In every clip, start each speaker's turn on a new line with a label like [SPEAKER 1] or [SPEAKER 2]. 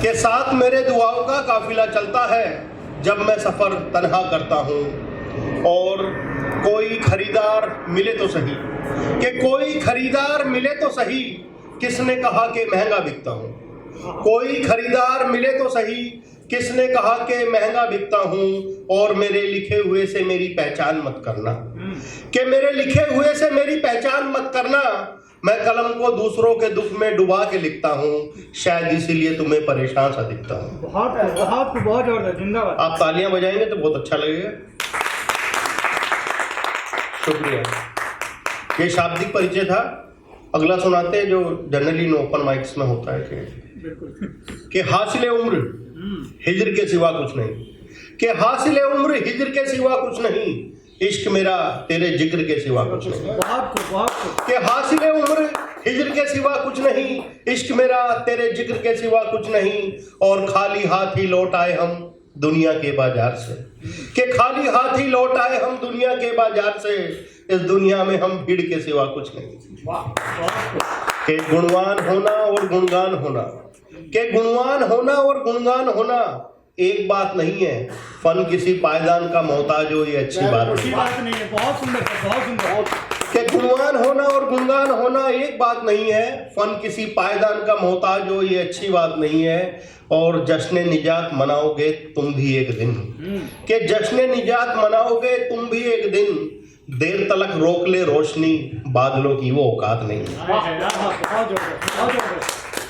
[SPEAKER 1] कि साथ मेरे दुआओं का काफिला चलता है जब मैं सफ़र तन्हा करता हूँ। और कोई खरीदार मिले तो सही, कि कोई खरीदार मिले तो सही, किसने कहा कि महंगा बिकता हूँ। कोई खरीदार मिले तो सही, किसने कहा कि महंगा बिकता हूँ। और मेरे लिखे हुए से मेरी पहचान मत करना, कि मेरे लिखे हुए से मेरी पहचान मत करना। मैं कलम को दूसरों के दुख में डुबा के लिखता हूँ, शायद इसीलिए तुम्हें परेशान सा दिखता हूँ।
[SPEAKER 2] बहुत जबरदस्त, जिंदाबाद।
[SPEAKER 1] आप तालियां बजाएंगे तो बहुत अच्छा लगेगा। शुक्रिया। ये शाब्दिक परिचय था। अगला सुनाते हैं जो जनरली ओपन माइक्स में होता है कि हासिले उम्र हिजर के सिवा कुछ नहीं, कि हासिले उम्र हिजर के सिवा कुछ नहीं, इश्क मेरा तेरे जिक्र के सिवा कुछ नहीं। कि हासिले उम्र हिजर के सिवा कुछ नहीं, इश्क मेरा तेरे जिक्र के सिवा कुछ नहीं। और खाली हाथ ही लौट आए हम दुनिया के बाजार से, कि खाली हाथ ही लौट आए हम दुनिया के बाजार से, इस दुनिया में हम भीड़ के सिवा कुछ नहीं। कि गुणवान होना और गुणगान होना, कि गुणवान होना और गुणगान होना एक बात नहीं है, फन किसी पायदान का मोहताज हो ये अच्छी बात
[SPEAKER 2] नहीं है। बहुत सुंदर, बहुत सुंदर।
[SPEAKER 1] कि गुणवान होना और गुणगान होना एक बात नहीं है, फन किसी पायदान का मोहताज हो ये अच्छी बात नहीं है। और जश्न निजात मनाओगे तुम भी एक दिन, कि जश्न निजात मनाओगे तुम भी एक दिन, देर तलक रोक ले रोशनी बादलों की वो औकात नहीं।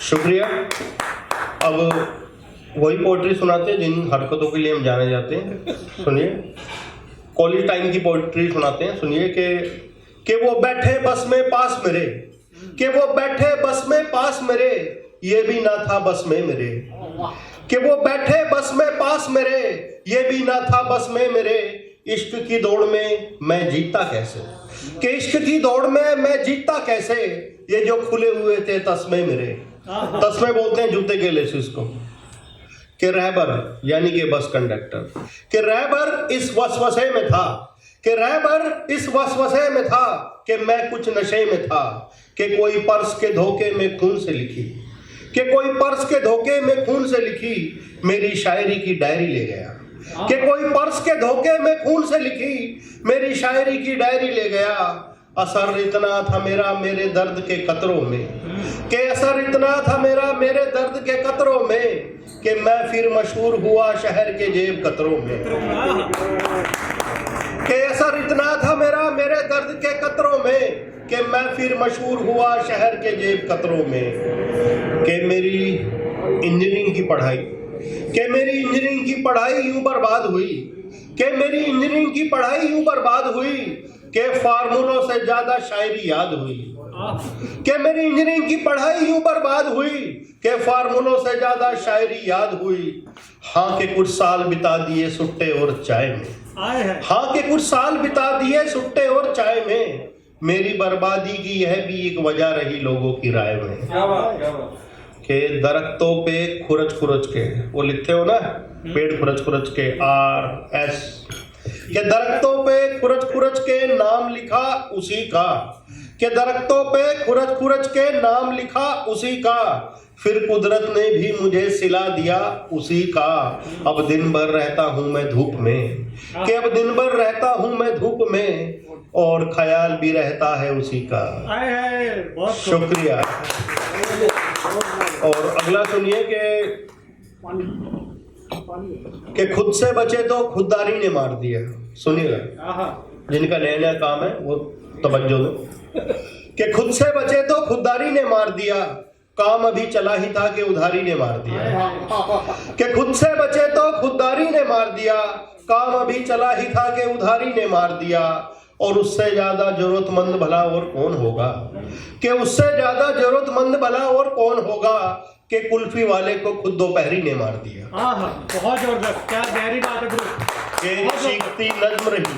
[SPEAKER 1] शुक्रिया। अब वही पोइट्री सुनाते हैं जिन हरकतों के लिए हम जाने जाते हैं। सुनिए, कॉलेज टाइम की पोइट्री सुनाते हैं। सुनिए कि वो बैठे बस में पास मेरे, कि वो बैठे बस में पास मेरे, ये भी ना था बस में मेरे। कि वो बैठे बस में पास मेरे, ये भी ना था बस में मेरे। इश्क की दौड़ में मैं जीता कैसे, कि इश्क की दौड़ में मैं जीता कैसे, ये जो खुले हुए थे तस्मे मेरे। तस्मे बोलते हैं जूते के लेसिस को। कि रहबर यानी कि बस कंडक्टर, कि रहबर इस वसवसे में था, कि रहबर इस वसवसे में था, कि मैं कुछ नशे में था। कि कोई पर्स के धोखे में खून से लिखी, कि कोई पर्स के धोखे में खून से लिखी मेरी शायरी की डायरी ले गया। कि कोई पर्स के धोखे में खून से लिखी मेरी शायरी की डायरी ले गया। असर इतना था मेरा मेरे दर्द के कतरों में, कि असर इतना था मेरा मेरे दर्द के कतरों में, कि मैं फिर मशहूर हुआ शहर के जेब कतरों में। कि असर इतना था मेरा मेरे दर्द के कतरों में, कि मैं फिर मशहूर हुआ शहर के जेब कतरों में। कि मेरी इंजीनियरिंग की पढ़ाई, कि मेरी इंजीनियरिंग की पढ़ाई यूं बर्बाद हुई, कि मेरी इंजीनियरिंग की पढ़ाई यूं बर्बाद हुई, कि फार्मूलों से ज्यादा शायरी याद हुई। कि मेरी इंजीनियरिंग की पढ़ाई यूं बर्बाद हुई, कि फार्मूलों से ज्यादा शायरी याद हुई। हाँ के कुछ साल बिता दिए सुट्टे और चाय में, हाँ के कुछ साल बिता दिए सुट्टे और चाय में, मेरी बर्बादी की यह भी एक वजह रही लोगों की राय में। के दरख्तों पे खुरच खुरच के, वो लिखते हो ना, पेड़ खुरच खुरच के RS, के दरख्तों पे खुरच खुरच के नाम लिखा उसी का, के दरख्तों पे खुरच खुरच के नाम लिखा उसी का, फिर कुदरत ने भी मुझे सिला दिया उसी का। अब दिन भर रहता हूँ मैं धूप में, कि अब दिन भर रहता हूँ मैं धूप में, और ख्याल भी रहता है उसी का। शुक्रिया। और अगला सुनिए कि खुद से बचे तो खुददारी ने मार दिया। सुनिएगा, जिनका नया नया काम है वो तवज्जो दो। कि खुद से बचे तो खुददारी ने मार दिया, काम अभी चला ही था कि उधारी ने मार दिया। कि खुद से बचे तो खुददारी ने मार दिया, काम अभी चला ही था कि उधारी ने मार दिया। और उससे ज्यादा जरूरतमंद भला और कौन होगा, कि उससे ज्यादा जरूरतमंद भला और कौन होगा, कि कुल्फी वाले को खुद दोपहरी ने मार दिया।
[SPEAKER 2] बहुत जबरदस्त, क्या गहरी बात है गुरु।
[SPEAKER 1] कि चीखती नज्म रही,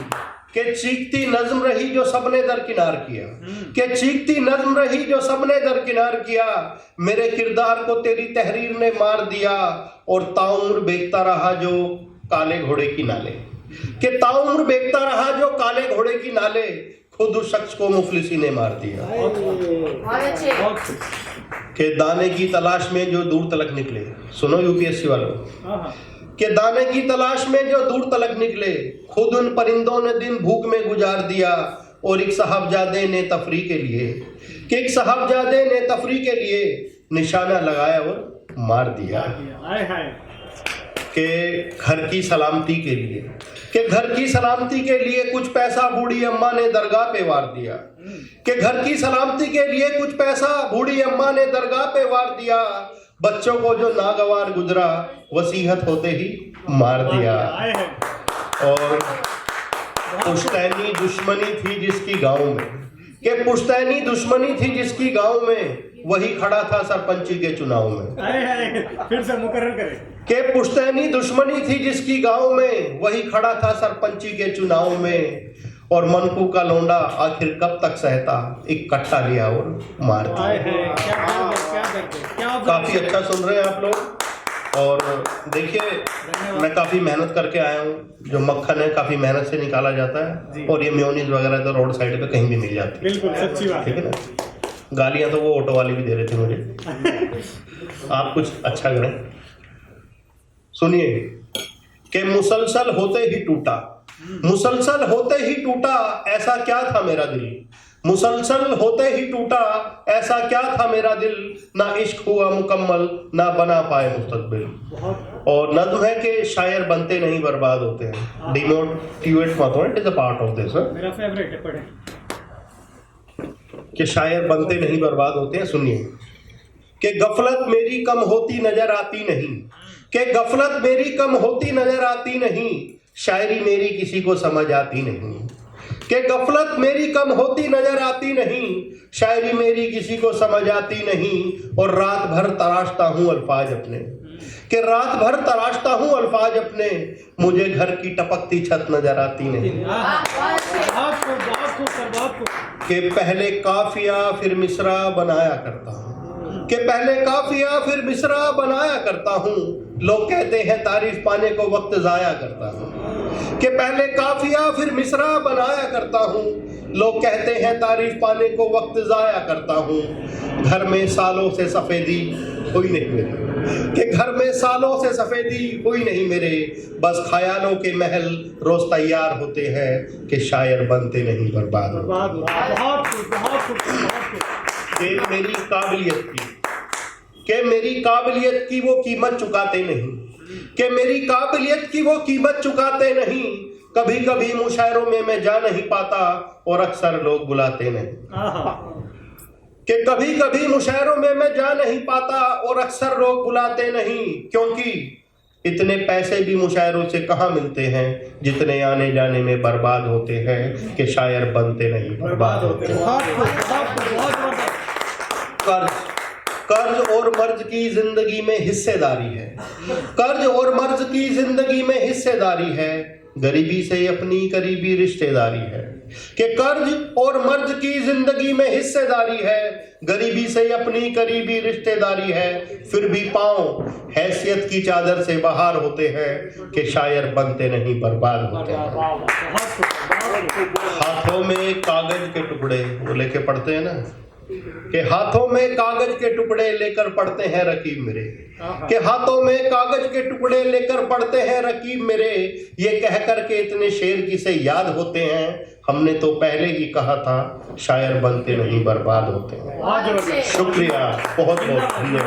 [SPEAKER 1] कि चीखती नज्म रही जो सबने दरकिनार किया, कि चीखती नज्म रही जो सबने दरकिनार किया, मेरे किरदार को तेरी तहरीर ने मार दिया। और ताउम्र बेचता रहा जो काले घोड़े की नाले, कि ताउम्र बेचता रहा जो काले घोड़े की नाले, खुद उस शख्स को मुफलिसी ने मार दिया। कि दाने की तलाश में जो दूर तलक निकले, सुनो यूपीएससी वालों,
[SPEAKER 2] हाँ
[SPEAKER 1] कि दाने की तलाश में जो दूर तलक निकले, खुद उन परिंदों ने दिन भूख में गुजार दिया, और एक साहबजादे ने तफरी के लिए, कि एक साहबजादे ने तफरी के लिए निशाना लगाया और मार दिया।
[SPEAKER 2] हाय हाय
[SPEAKER 1] कि घर की सलामती के लिए, कि घर की सलामती के लिए कुछ पैसा बूढ़ी अम्मा ने दरगाह पे वार दिया, कि घर की सलामती के लिए कुछ पैसा बूढ़ी अम्मा ने दरगाह पे वार दिया, बच्चों को जो नागवार गुजरा वसीहत होते ही मार दिया।
[SPEAKER 2] हाय हाय
[SPEAKER 1] और पुश्तैनी दुश्मनी थी जिसकी गांव में, कि पुश्तैनी दुश्मनी थी जिसकी गांव में, वही खड़ा था सरपंची के चुनाव में।
[SPEAKER 2] हाय हाय फिर से मुकर्रर करें।
[SPEAKER 1] के पुश्तैनी दुश्मनी थी जिसकी गांव में, वही खड़ा था सरपंची के चुनाव में, और मनकू का लौंडा आखिर कब तक सहता, एक कट्टा लिया और मार
[SPEAKER 2] हाय
[SPEAKER 1] दिया।
[SPEAKER 2] हाय क्या दर्द है, क्या
[SPEAKER 1] काफी अच्छा सुन रहे हैं आप लोग। और देखिए, मैं काफी मेहनत करके आया हूँ, जो मक्खन है काफी मेहनत से निकाला जाता है, और ये मेयोनीज वगैरह तो रोड साइड पे कहीं भी मिल जाती है।
[SPEAKER 2] बिल्कुल सच्ची बात
[SPEAKER 1] ठीक है ना। गालियां तो वो ऑटो वाले भी दे रहे थे मुझे। आप कुछ अच्छा करें। सुनिए कि मुसलसल होते ही टूटा, मुसलसल होते ही टूटा, ऐसा क्या था मेरा दिल, मुसलसल होते ही टूटा, ऐसा क्या था मेरा दिल, ना इश्क हुआ मुकम्मल, ना बना पाए मुस्तकबिल।
[SPEAKER 2] बहुत
[SPEAKER 1] और नज्म है कि शायर बनते नहीं बर्बाद होते हैं। डिमोटिवेट मत हो, it is a part of this.
[SPEAKER 2] मेरा फेवरेट है, पढ़े।
[SPEAKER 1] कि शायर बनते नहीं बर्बाद होते हैं। सुनिए कि गफलत मेरी कम होती नजर आती नहीं, कि गफलत मेरी कम होती नजर आती नहीं, शायरी मेरी किसी को समझ आती नहीं, कि गफलत मेरी कम होती नजर आती नहीं, शायरी मेरी किसी को समझ आती नहीं, और रात भर तराशता हूँ अल्फाज अपने, कि रात भर तराशता हूँ अल्फाज अपने, मुझे घर की टपकती छत नजर आती नहीं, कि पहले काफिया फिर मिसरा बनाया करता हूँ, कि पहले काफिया फिर मिसरा बनाया करता हूँ, लोग कहते हैं तारीफ पाने को वक्त जाया करता हूँ, कि पहले काफिया फिर मिसरा बनाया करता हूँ, लोग कहते हैं तारीफ पाने को वक्त जाया करता हूँ, घर में सालों से सफेदी हुई नहीं मेरे, कि घर में सालों से सफेदी हुई नहीं मेरे, बस ख्यालों के महल रोज तैयार होते हैं, कि शायर बनते नहीं बर्बाद होते। कि मेरी काबिलियत की, कि मेरी काबिलियत की वो कीमत चुकाते नहीं, कि मेरी काबिलियत की वो कीमत चुकाते नहीं, कभी कभी मुशायरों में मैं जा नहीं पाता, और अक्सर लोग बुलाते नहीं, कि कभी कभी मुशायरों में मैं जा नहीं पाता, और अक्सर लोग बुलाते नहीं, क्योंकि इतने पैसे भी मुशायरों से कहाँ मिलते हैं, जितने आने जाने में बर्बाद होते हैं, कि शायर बनते नहीं बर्बाद होते हैं। कर्ज और मर्ज की जिंदगी में हिस्सेदारी है, कर्ज और मर्ज की जिंदगी में हिस्सेदारी है, गरीबी से अपनी करीबी रिश्तेदारी है, कि कर्ज और मर्ज की जिंदगी में हिस्सेदारी है, गरीबी से अपनी करीबी रिश्तेदारी है, फिर भी पांव हैसियत की चादर से बाहर होते हैं, कि शायर बनते नहीं बर्बाद होते हैं। हाथों में कागज के टुकड़े वो लेके पढ़ते हैं ना, कि हाथों में कागज के टुकड़े लेकर पढ़ते हैं रकीब मेरे, कि हाथों में कागज के टुकड़े लेकर पढ़ते हैं रकीब मेरे, ये कह कर के इतने शेर किसे याद होते हैं, हमने तो पहले ही कहा था शायर बनते नहीं बर्बाद होते हैं। शुक्रिया, बहुत बहुत धन्यवाद।